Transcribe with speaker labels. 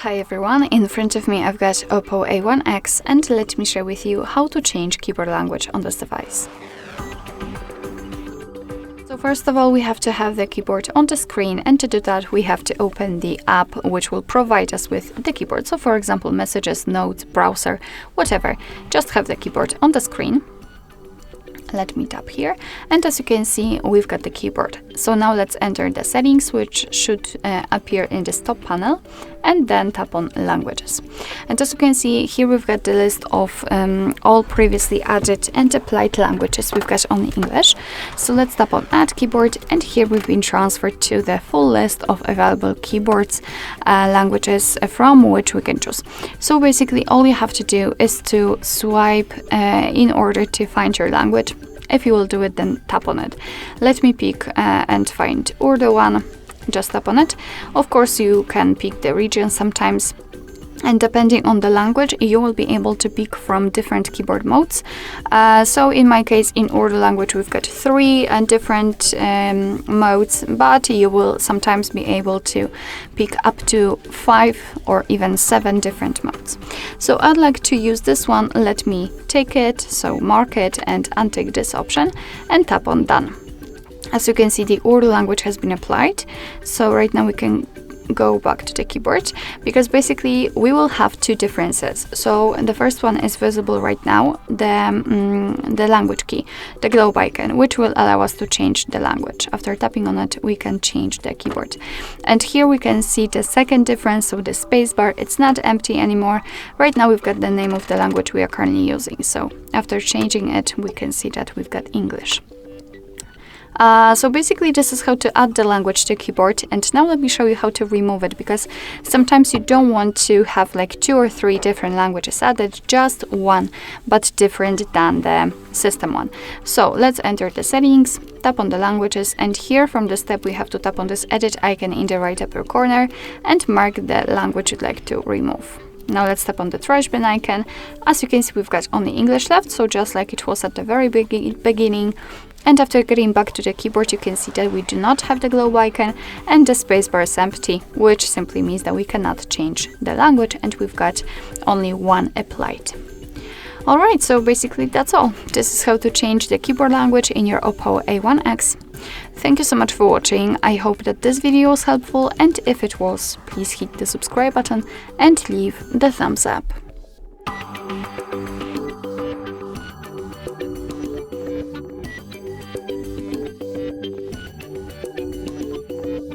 Speaker 1: Hi everyone, in front of me I've got OPPO A1x and let me share with you how to change keyboard language on this device. So first of all, we have to have the keyboard on the screen, and to do that we have to open the app which will provide us with the keyboard. So for example, messages, notes, browser, whatever, just have the keyboard on the screen. Let me tap here, and as you can see, we've got the keyboard. So now let's enter the settings, which should appear in this top panel, and then tap on languages. And as you can see here, we've got the list of all previously added and applied languages. We've got only English. So let's tap on add keyboard, and here we've been transferred to the full list of available keyboards languages from which we can choose. So basically all you have to do is to swipe in order to find your language. If you will do it, then tap on it. Let me pick and find Urdu one. Just tap on it. Of course, you can pick the region sometimes, and depending on the language, you will be able to pick from different keyboard modes. So in my case, in Urdu language, we've got 3 different modes, but you will sometimes be able to pick up to 5 or even 7 different modes. So I'd like to use this one. Let me take it, so mark it and untick this option and tap on done. As you can see, the Urdu language has been applied. So right now we can go back to the keyboard, because basically we will have 2 differences. So the first one is visible right now, the language key, the globe icon, which will allow us to change the language. After tapping on it, we can change the keyboard. And here we can see the second difference, so the spacebar, it's not empty anymore. Right now we've got the name of the language we are currently using. So after changing it, we can see that we've got English. So basically this is how to add the language to keyboard, and now let me show you how to remove it, because sometimes you don't want to have like 2 or 3 different languages added, just one, but different than the system one. So let's enter the settings, tap on the languages, and here from the step we have to tap on this edit icon in the right upper corner and mark the language you'd like to remove. Now let's tap on the trash bin icon. As you can see, we've got only English left, so just like it was at the very beginning. And after getting back to the keyboard, you can see that we do not have the globe icon and the spacebar is empty, which simply means that we cannot change the language and we've got only one applied. Alright, so basically that's all. This is how to change the keyboard language in your OPPO A1x. Thank you so much for watching. I hope that this video was helpful, and if it was, please hit the subscribe button and leave the thumbs up.